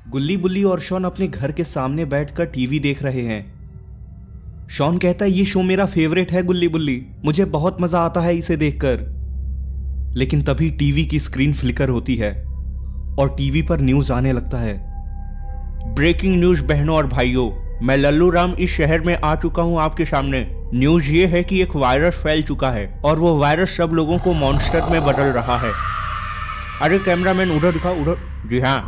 गुल्ली बुल्ली और शॉन अपने घर के सामने बैठकर टीवी देख रहे हैं। शॉन कहता है ये शो मेरा फेवरेट है गुल्ली बुल्ली, मुझे बहुत मजा आता है इसे देखकर। लेकिन तभी टीवी की स्क्रीन फ्लिकर होती है और टीवी पर न्यूज आने लगता है। ब्रेकिंग न्यूज बहनों और भाइयों, मैं लल्लू राम इस शहर में आ चुका हूं आपके सामने। न्यूज ये है कि एक वायरस फैल चुका है और वो वायरस सब लोगों को मॉन्स्टर में बदल रहा है। अरे कैमरामैन उधर दिखा, उधर। जी हाँ।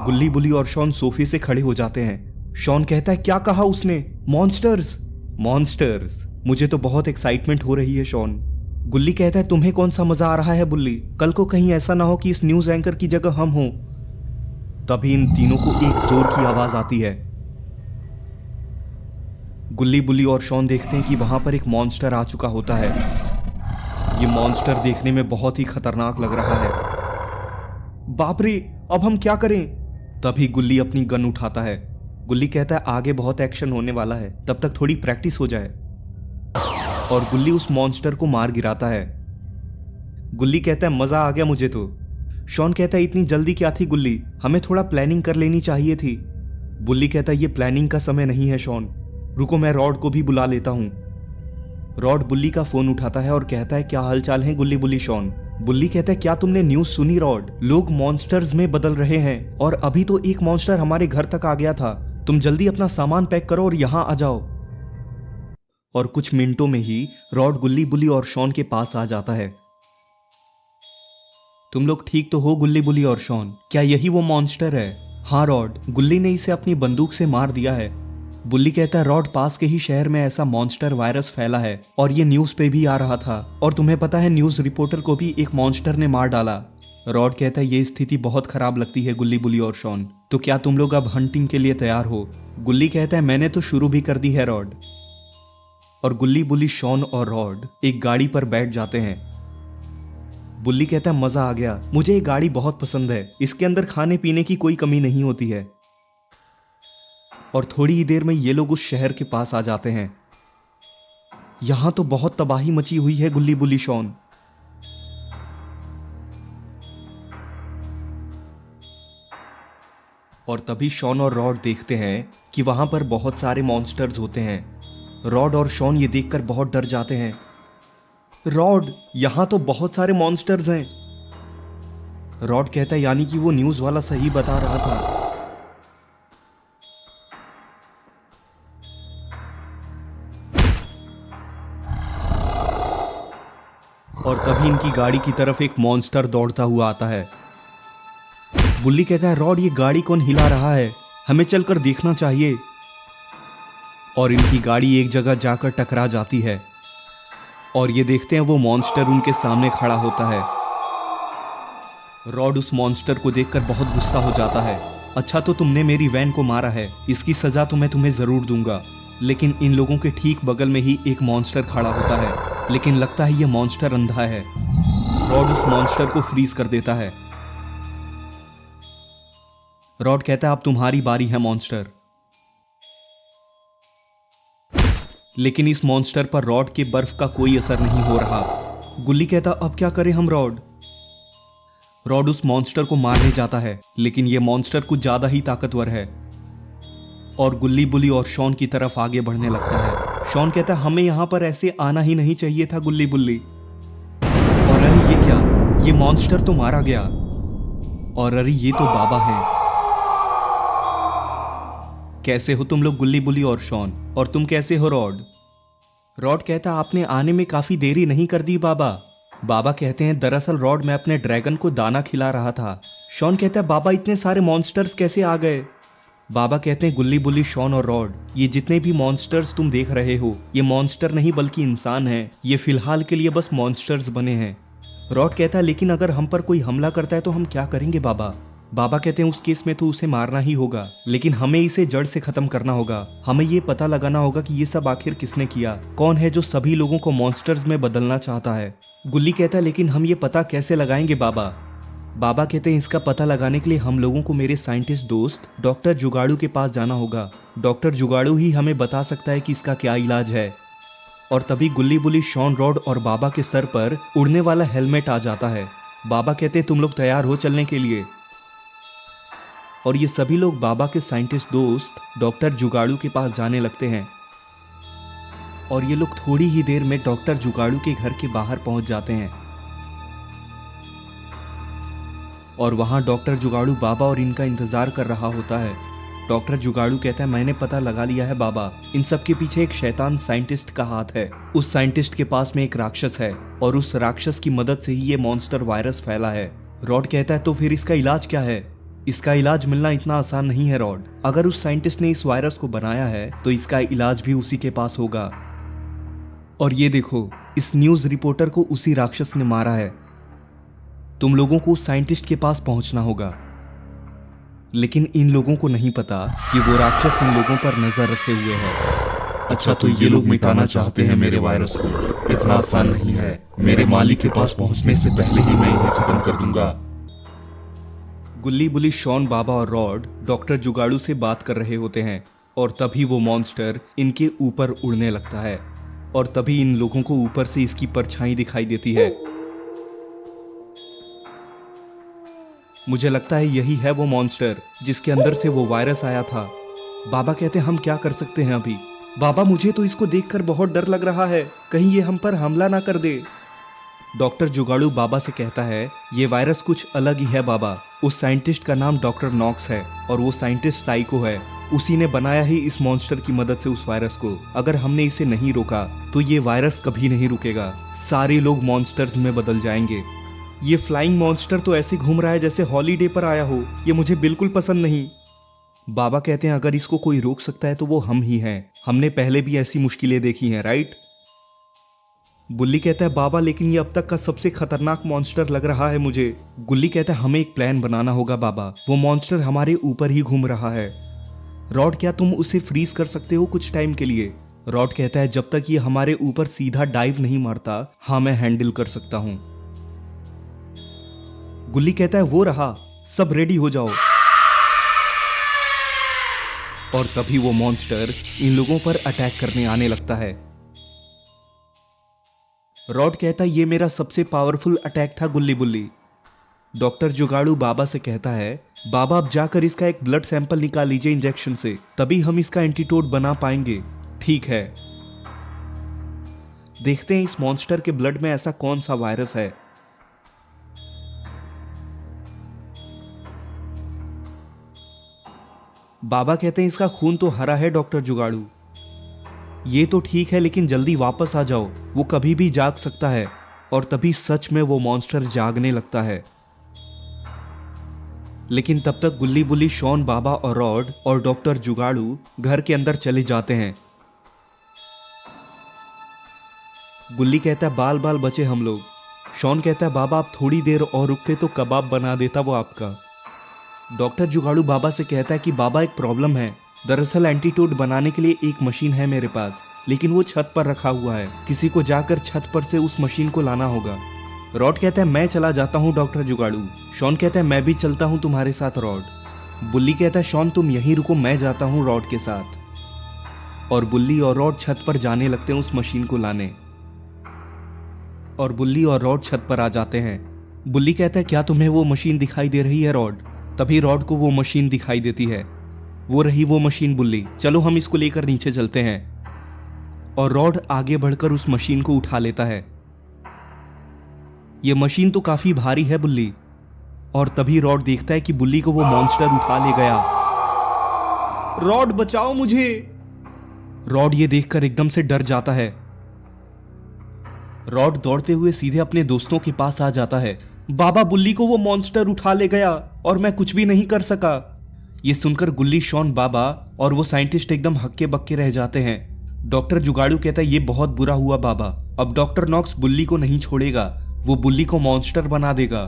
गुल्ली बुल्ली और शॉन सोफे से खड़े हो जाते हैं। शॉन कहता है क्या कहा उसने? मॉन्स्टर्स। मॉन्स्टर्स, मुझे तो बहुत एक्साइटमेंट हो रही है शॉन। गुल्ली कहता है तुम्हें कौन सा मजा आ रहा है बुल्ली? कल को कहीं ऐसा ना हो कि इस न्यूज एंकर की जगह हम हों। तभी इन तीनों को एक जोर की आवाज आती है। गुल्ली बुल्ली और शॉन देखते हैं कि वहां पर एक मॉन्स्टर आ चुका होता है। ये मॉन्स्टर देखने में बहुत ही खतरनाक लग रहा है। बाप रे, अब हम क्या करें? तभी गुल्ली अपनी गन उठाता है। गुल्ली कहता है आगे बहुत एक्शन होने वाला है, तब तक थोड़ी प्रैक्टिस हो जाए। और गुल्ली उस मॉन्स्टर को मार गिराता है। गुल्ली कहता है मजा आ गया मुझे तो। शॉन कहता है इतनी जल्दी क्या थी गुल्ली, हमें थोड़ा प्लानिंग कर लेनी चाहिए थी। बुल्ली कहता है ये प्लानिंग का समय नहीं है शॉन, रुको मैं रॉड को भी बुला लेता हूं। रॉड बुल्ली का फोन उठाता है और कहता है क्या हालचाल है गुल्ली बुल्ली शॉन। बुल्ली कहता है क्या तुमने न्यूज सुनी रॉड? लोग मॉन्स्टर्स में बदल रहे हैं और अभी तो एक मॉन्स्टर हमारे घर तक आ गया था। तुम जल्दी अपना सामान पैक करो और यहां आ जाओ। और कुछ मिनटों में ही रॉड गुल्ली बुल्ली और शॉन के पास आ जाता है। तुम लोग ठीक तो हो गुल्ली बुल्ली और शॉन? क्या यही वो मॉन्स्टर है? हाँ रॉड, गुल्ली ने इसे अपनी बंदूक से मार दिया है। बुल्ली कहता है रॉड पास के ही शहर में ऐसा मॉन्स्टर वायरस फैला है और ये न्यूज पे भी आ रहा था, और तुम्हें पता है न्यूज रिपोर्टर को भी एक मॉन्स्टर ने मार डाला। रॉड कहता है ये स्थिति बहुत खराब लगती है गुल्ली बुल्ली और शॉन, तो क्या तुम लोग अब हंटिंग के लिए तैयार हो? गुल्ली कहता है मैंने तो शुरू भी कर दी है रॉड। और गुल्ली बुल्ली शॉन और रॉड एक गाड़ी पर बैठ जाते हैं। बुल्ली कहता है मजा आ गया, मुझे ये गाड़ी बहुत पसंद है, इसके अंदर खाने पीने की कोई कमी नहीं होती है। और थोड़ी ही देर में ये लोग उस शहर के पास आ जाते हैं। यहां तो बहुत तबाही मची हुई है गुल्ली बुल्ली शॉन। और तभी शॉन और रॉड देखते हैं कि वहां पर बहुत सारे मॉन्स्टर्स होते हैं। रॉड और शॉन ये देखकर बहुत डर जाते हैं। रॉड, यहां तो बहुत सारे मॉन्स्टर्स हैं। रॉड कहता है यानी कि वो न्यूज वाला सही बता रहा था। और तभी इनकी गाड़ी की तरफ एक मॉन्स्टर दौड़ता हुआ आता है। बुल्ली कहता है रॉड ये गाड़ी कौन हिला रहा है, हमें चलकर देखना चाहिए। और इनकी गाड़ी एक जगह जाकर टकरा जाती है और ये देखते हैं वो मॉन्स्टर उनके सामने खड़ा होता है। रॉड उस मॉन्स्टर को देखकर बहुत गुस्सा हो जाता है। अच्छा तो तुमने मेरी वैन को मारा है, इसकी सजा तो मैं तुम्हें जरूर दूंगा। लेकिन इन लोगों के ठीक बगल में ही एक मॉन्स्टर खड़ा होता है, लेकिन लगता है ये मॉन्स्टर अंधा है। रॉड उस मॉन्स्टर को फ्रीज कर देता है। रॉड कहता है अब तुम्हारी बारी है मॉन्स्टर। लेकिन इस मॉन्स्टर पर रॉड के बर्फ का कोई असर नहीं हो रहा। गुल्ली कहता अब क्या करें हम रॉड? रॉड उस मॉन्स्टर को मारने जाता है, लेकिन यह मॉन्स्टर कुछ ज्यादा ही ताकतवर है और गुल्ली बुल्ली और शॉन की तरफ आगे बढ़ने लगता है। शॉन कहता है हमें यहां पर ऐसे आना ही नहीं चाहिए था गुल्ली बुल्ली। और अरे ये क्या, ये मॉन्स्टर तो मारा गया। और अरे ये तो बाबा हैं। कैसे हो तुम लोग गुल्ली बुल्ली और शॉन? और तुम कैसे हो रॉड? रॉड कहता आपने आने में काफी देरी नहीं कर दी बाबा। बाबा कहते हैं दरअसल रॉड मैं अपने ड्रैगन को दाना खिला रहा था। शॉन कहता है बाबा इतने सारे मॉन्स्टर्स कैसे आ गए? बाबा कहते हैं गुल्ली बुल्ली शॉन और रॉड, ये जितने भी मॉन्स्टर्स तुम देख रहे हो ये मॉन्स्टर नहीं बल्कि इंसान हैं। ये फिलहाल के लिए बस मॉन्स्टर्स बने हैं। रॉड कहता है लेकिन अगर हम पर कोई हमला करता है तो हम क्या करेंगे बाबा? बाबा कहते हैं उस केस में तो उसे मारना ही होगा, लेकिन हमें इसे जड़ से खत्म करना होगा। हमें ये पता लगाना होगा कि ये सब आखिर किसने किया, कौन है जो सभी लोगों को मॉन्स्टर्स में बदलना चाहता है। गुल्ली कहता है लेकिन हम ये पता कैसे लगाएंगे बाबा? बाबा कहते हैं इसका पता लगाने के लिए हम लोगों को मेरे साइंटिस्ट दोस्त डॉक्टर जुगाड़ू के पास जाना होगा। डॉक्टर जुगाड़ू ही हमें बता सकता है कि इसका क्या इलाज है। और तभी गुल्ली बुल्ली शॉन, रॉड और बाबा के सर पर उड़ने वाला हेलमेट आ जाता है बाबा कहते तुम लोग तैयार हो चलने के लिए। और ये सभी लोग बाबा के साइंटिस्ट दोस्त डॉक्टर जुगाड़ू के पास जाने लगते हैं। और ये लोग थोड़ी ही देर में डॉक्टर जुगाड़ू के घर के बाहर पहुंच जाते हैं। और वहां डॉक्टर जुगाड़ू बाबा और इनका इंतजार कर रहा होता है। डॉक्टर जुगाड़ू कहता है मैंने पता लगा लिया है बाबा, इन सब के पीछे एक शैतान साइंटिस्ट का हाथ है। उस साइंटिस्ट के पास में एक राक्षस है और उस राक्षस की मदद से ही ये मॉन्स्टर वायरस फैला है। रॉड कहता है तो फिर इसका इलाज क्या है? इसका इलाज मिलना इतना आसान नहीं है रॉड। अगर उस साइंटिस्ट ने इस वायरस को बनाया है तो इसका इलाज भी उसी के पास होगा। और ये देखो, इस न्यूज रिपोर्टर को उसी राक्षस ने मारा है। तुम लोगों को उस साइंटिस्ट के पास पहुंचना होगा। लेकिन इन लोगों को नहीं पता कि वो राक्षस इन लोगों पर नजर रखे हुए है। अच्छा, तो ये लोग मिटाना चाहते हैं मेरे वायरस को। इतना आसान नहीं है। मेरे मालिक के पास पहुंचने से पहले ही मैं इन्हें खत्म कर दूंगा। गुल्ली बुली, शॉन, बाबा और रॉड डॉक्टर जुगाड़ू से बात कर रहे होते हैं। और तभी वो मॉन्स्टर इनके ऊपर उड़ने लगता है। और तभी इन लोगों को ऊपर से इसकी परछाई दिखाई देती है। मुझे लगता है यही है वो मॉन्स्टर जिसके अंदर से वो वायरस आया था। बाबा कहते हम क्या कर सकते हैं अभी? बाबा मुझे तो इसको देखकर बहुत डर लग रहा है, कहीं ये हम पर हमला ना कर दे। डॉक्टर जुगाड़ू बाबा से कहता है ये वायरस कुछ अलग ही है बाबा। उस साइंटिस्ट का नाम डॉक्टर नॉक्स है और वो साइंटिस्ट साइको है। उसी ने बनाया ही इस मॉन्स्टर की मदद से उस वायरस को। अगर हमने इसे नहीं रोका तो ये वायरस कभी नहीं रुकेगा। सारे लोग मॉन्स्टर्स में बदल जाएंगे। ये फ्लाइंग मॉन्स्टर तो ऐसे घूम रहा है जैसे हॉलीडे पर आया हो। ये मुझे बिल्कुल पसंद नहीं। बाबा कहते हैं अगर इसको कोई रोक सकता है तो वो हम ही हैं। हमने पहले भी ऐसी मुश्किलें देखी हैं, राइट? बुल्ली कहता है बाबा लेकिन ये अब तक का सबसे खतरनाक मॉन्स्टर लग रहा है मुझे। गुल्ली कहता है हमें एक प्लान बनाना होगा बाबा, वो मॉन्स्टर हमारे ऊपर ही घूम रहा है। रॉड क्या तुम उसे फ्रीज कर सकते हो कुछ टाइम के लिए? रॉड कहता है जब तक ये हमारे ऊपर सीधा डाइव नहीं मारता, हाँ मैं हैंडल कर सकता हूं। गुल्ली कहता है वो रहा, सब रेडी हो जाओ। और तभी वो मॉन्स्टर इन लोगों पर अटैक करने आने लगता है। रॉड कहता है ये मेरा सबसे पावरफुल अटैक था गुल्ली बुल्ली। डॉक्टर जुगाड़ू बाबा से कहता है बाबा अब जाकर इसका एक ब्लड सैंपल निकाल लीजिए इंजेक्शन से, तभी हम इसका एंटीडोट बना पाएंगे। ठीक है। देखते हैं इस मॉन्स्टर के ब्लड में ऐसा कौन सा वायरस है। बाबा कहते हैं इसका खून तो हरा है डॉक्टर जुगाड़ू। ये तो ठीक है लेकिन जल्दी वापस आ जाओ, वो कभी भी जाग सकता है। और तभी सच में वो मॉन्स्टर जागने लगता है। लेकिन तब तक गुल्ली बुल्ली, शॉन, बाबा और रॉड और डॉक्टर जुगाड़ू घर के अंदर चले जाते हैं। गुल्ली कहता है बाल बाल बचे हम लोग। शॉन कहता है बाबा आप थोड़ी देर और रुकते तो कबाब बना देता वो आपका। डॉक्टर जुगाड़ू बाबा से कहता है कि बाबा एक प्रॉब्लम है। दरअसल एंटीडोट बनाने के लिए एक मशीन है मेरे पास, लेकिन वो छत पर रखा हुआ है। किसी को जाकर छत पर से उस मशीन को लाना होगा। रॉड कहता है मैं चला जाता हूँ डॉक्टर जुगाड़ू। शॉन कहता है मैं भी चलता हूँ तुम्हारे साथ रॉड। बुल्ली कहता है शॉन तुम यहीं रुको, मैं जाता हूँ रॉड के साथ। और बुल्ली और रॉड छत पर जाने लगते हैं उस मशीन को लाने। और बुल्ली और रॉड छत पर आ जाते हैं। बुल्ली कहता है क्या तुम्हें वो मशीन दिखाई दे रही है रॉड? तभी रॉड को वो मशीन दिखाई देती है। वो रही वो मशीन बुल्ली, चलो हम इसको लेकर नीचे चलते हैं। और रॉड आगे बढ़कर उस मशीन को उठा लेता है। ये मशीन तो काफी भारी है बुल्ली। और तभी रॉड देखता है कि बुल्ली को वो मॉन्स्टर उठा ले गया। रॉड बचाओ मुझे। रॉड ये देखकर एकदम से डर जाता है। रॉड दौड़ते हुए सीधे अपने दोस्तों के पास आ जाता है। बाबा बुल्ली को वो मॉन्स्टर उठा ले गया और मैं कुछ भी नहीं कर सका। ये सुनकर गुल्ली, शॉन, बाबा और वो साइंटिस्ट एकदम हक्के बक्के रह जाते हैं। डॉक्टर जुगाड़ू कहता है ये बहुत बुरा हुआ बाबा, अब डॉक्टर नॉक्स बुल्ली को नहीं छोड़ेगा, वो बुल्ली को मॉन्स्टर बना देगा।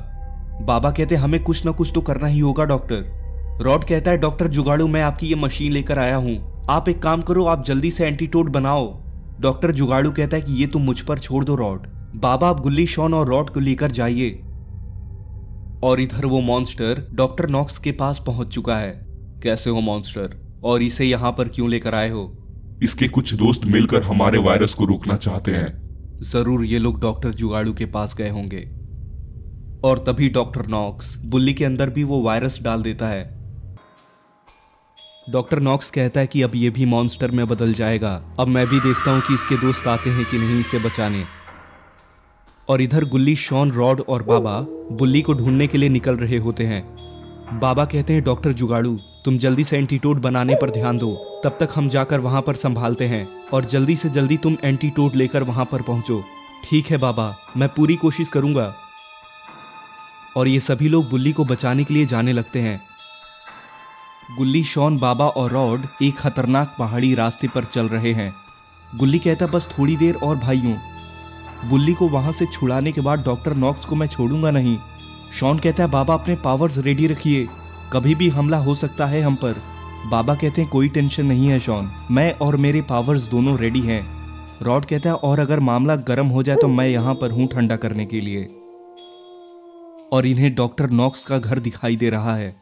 बाबा कहते हैं हमें कुछ ना कुछ तो करना ही होगा डॉक्टर। रॉड कहता है डॉक्टर जुगाड़ू मैं आपकी ये मशीन लेकर आया हूं, आप एक काम करो, आप जल्दी से एंटीडोट बनाओ। डॉक्टर जुगाड़ू कहता है कि ये तुम मुझ पर छोड़ दो रॉड। बाबा आप गुल्ली, शॉन और रॉड को लेकर जाइए। और इधर वो मॉन्स्टर डॉक्टर नॉक्स के पास पहुंच चुका है। कैसे हो मॉन्स्टर, और इसे यहाँ पर क्यों लेकर आए हो? इसके कुछ दोस्त मिलकर हमारे वायरस को रोकना चाहते हैं। जरूर ये लोग डॉक्टर जुगाड़ू के पास गए होंगे। और तभी डॉक्टर नॉक्स बुल्ली के अंदर भी वो वायरस डाल देता है। डॉक्टर नॉक्स कहता है कि अब ये भी मॉन्स्टर में बदल जाएगा। अब मैं भी देखता हूँ कि इसके दोस्त आते हैं कि नहीं इसे बचाने। और इधर गुल्ली, शॉन, रॉड और बाबा बुल्ली को ढूंढने के लिए निकल रहे होते हैं। बाबा कहते हैं डॉक्टर जुगाड़ू, तुम जल्दी से एंटीटोड बनाने पर ध्यान दो, तब तक हम जाकर वहां पर संभालते हैं और जल्दी से जल्दी तुम एंटीटोड लेकर वहां पर पहुंचो। ठीक है बाबा, मैं पूरी कोशिश करूंगा। और ये सभी लोग बुल्ली को बचाने के लिए जाने लगते हैं। गुल्ली, शॉन, बाबा और रॉड एक खतरनाक पहाड़ी रास्ते पर चल रहे हैं। गुल्ली कहता बस थोड़ी देर और भाइयों। बुल्ली को वहां से छुड़ाने के बाद डॉक्टर नॉक्स को मैं छोड़ूंगा नहीं। शॉन कहता है बाबा अपने पावर्स रेडी रखिए, कभी भी हमला हो सकता है हम पर। बाबा कहते हैं कोई टेंशन नहीं है शॉन, मैं और मेरे पावर्स दोनों रेडी हैं। रॉड कहता है और अगर मामला गर्म हो जाए तो मैं यहाँ पर हूँ ठंडा करने के लिए। और इन्हें डॉक्टर नॉक्स का घर दिखाई दे रहा है।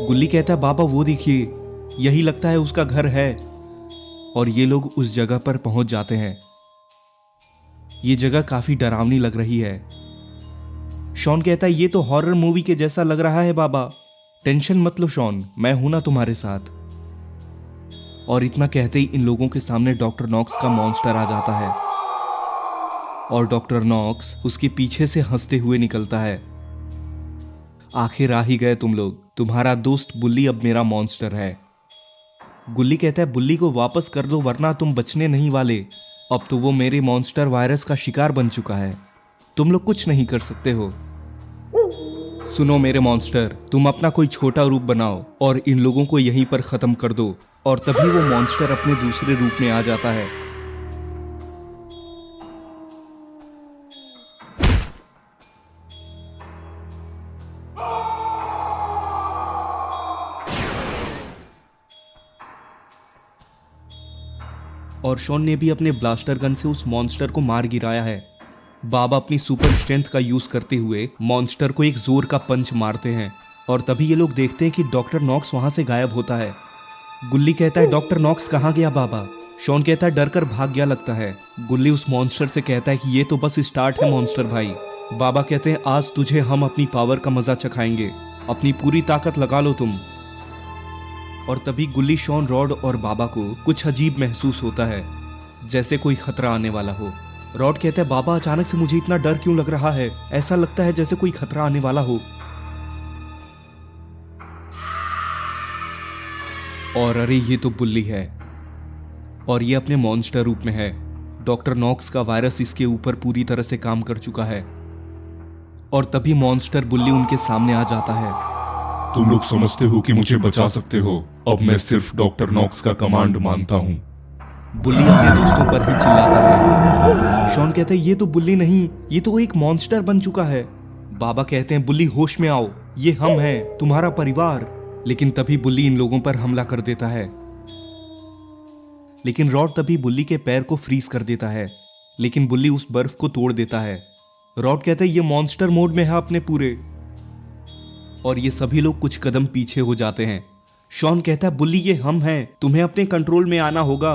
गुल्ली कहता है बाबा वो देखिए, यही लगता है उसका घर है। और ये लोग उस जगह पर पहुंच जाते हैं। ये जगह काफी डरावनी लग रही है। शॉन कहता है ये तो हॉरर मूवी के जैसा लग रहा है बाबा, टेंशन मत लो शॉन, मैं हूं ना तुम्हारे साथ। और इतना कहते ही इन लोगों के सामने डॉक्टर नॉक्स का मॉन्स्टर आ जाता है और डॉक्टर नॉक्स उसके पीछे से हंसते हुए निकलता है। आखिर आ ही गए तुम लोग, तुम्हारा दोस्त बुल्ली अब मेरा मॉन्स्टर है। गुल्ली कहता है बुल्ली को वापस कर दो वरना तुम बचने नहीं वाले। अब तो वो मेरे मॉन्स्टर वायरस का शिकार बन चुका है, तुम लोग कुछ नहीं कर सकते हो। सुनो मेरे मॉन्स्टर, तुम अपना कोई छोटा रूप बनाओ और इन लोगों को यहीं पर खत्म कर दो। और तभी वो मॉन्स्टर अपने दूसरे रूप में आ जाता है। और शॉन ने भी अपने ब्लास्टर गन से उस मॉन्स्टर को मार गिराया है। बाबा अपनी सुपर स्ट्रेंथ का यूज करते हुए मॉन्स्टर को एक जोर का पंच मारते हैं और तभी ये लोग देखते हैं कि डॉक्टर नॉक्स वहां से गायब होता है। गुल्ली कहता है डॉक्टर नॉक्स कहाँ गया बाबा? शॉन कहता है डर कर भाग गया लगता है। गुल्ली उस मॉन्स्टर से कहता है कि ये तो बस स्टार्ट है मॉन्स्टर भाई। बाबा कहते हैं आज तुझे हम अपनी पावर का मजा चखाएंगे, अपनी पूरी ताकत लगा लो तुम। और तभी गुल्ली, शॉन, रॉड और बाबा को कुछ अजीब महसूस होता है, जैसे कोई खतरा आने वाला हो। रॉड कहता है बाबा अचानक से मुझे इतना डर क्यों लग रहा है, ऐसा लगता है जैसे कोई खतरा आने वाला हो। और अरे ये तो बुल्ली है और ये अपने मॉन्स्टर रूप में है। डॉक्टर नॉक्स का वायरस इसके ऊपर पूरी तरह से काम कर चुका है। और तभी मॉन्स्टर बुल्ली उनके सामने आ जाता है। तुम लोग समझते हो कि मुझे बचा सकते हो, अब मैं सिर्फ डॉक्टर नॉक्स का कमांड मानता हूँ। बुल्ली अपने दोस्तों पर ही चिल्लाता है। शॉन कहते हैं ये तो बुल्ली नहीं, ये तो एक मॉन्स्टर बन चुका है। बाबा कहते हैं बुल्ली होश में आओ, ये हम हैं, तुम्हारा परिवार। लेकिन तभी बुल्ली इन लोगों पर हमला कर देता है। लेकिन रॉड तभी बुल्ली के पैर को फ्रीज कर देता है, लेकिन बुल्ली उस बर्फ को तोड़ देता है। रॉड कहते हैं ये मॉन्स्टर मोड में है अपने पूरे। और ये सभी लोग कुछ कदम पीछे हो जाते हैं। शॉन कहता है बुल्ली ये हम हैं, तुम्हें अपने कंट्रोल में आना होगा।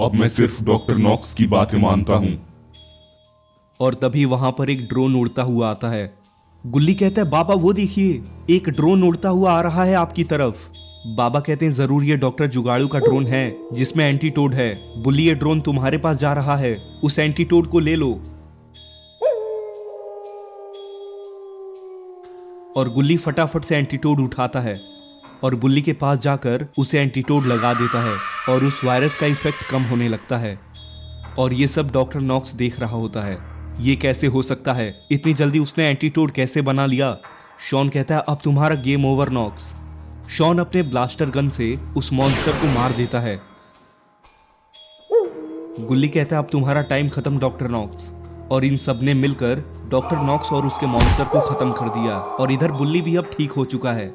अब मैं सिर्फ डॉक्टर नॉक्स की बातें मानता हूँ। और तभी वहां पर एक ड्रोन उड़ता हुआ आता है। गुल्ली कहता है बाबा वो देखिए, एक ड्रोन उड़ता हुआ आ रहा है आपकी तरफ। बाबा कहते हैं जरूर ये डॉक्टर जुगाड़ू का ड्रोन है जिसमें एंटीटोड है। बुल्ली ये ड्रोन तुम्हारे पास जा रहा है, उस एंटीटोड को ले लो। और गुल्ली फटाफट से एंटीटोड उठाता है और बुल्ली के पास जाकर उसे एंटीटोड लगा देता है और उस वायरस का इफेक्ट कम होने लगता है। और ये सब डॉक्टर नॉक्स देख रहा होता है। ये कैसे हो सकता है, इतनी जल्दी उसने एंटीटोड कैसे बना लिया? शॉन कहता है अब तुम्हारा गेम ओवर नॉक्स। शॉन अपने ब्लास्टर गन से उस मॉन्स्टर को मार देता है। गुल्ली कहता है अब तुम्हारा टाइम खत्म डॉक्टर नॉक्स। और इन सब ने मिलकर डॉक्टर नॉक्स और उसके मॉन्स्टर को खत्म कर दिया। और इधर बुल्ली भी अब ठीक हो चुका है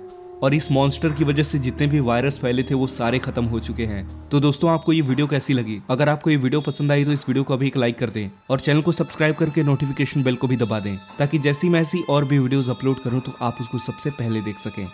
और इस मॉन्स्टर की वजह से जितने भी वायरस फैले थे वो सारे खत्म हो चुके हैं। तो दोस्तों आपको ये वीडियो कैसी लगी? अगर आपको ये वीडियो पसंद आई तो इस वीडियो को अभी एक लाइक कर दें और चैनल को सब्सक्राइब करके नोटिफिकेशन बेल को भी दबा दें ताकि जैसी मैं ऐसी और भी वीडियोस अपलोड करूं तो आप उसको सबसे पहले देख सकें।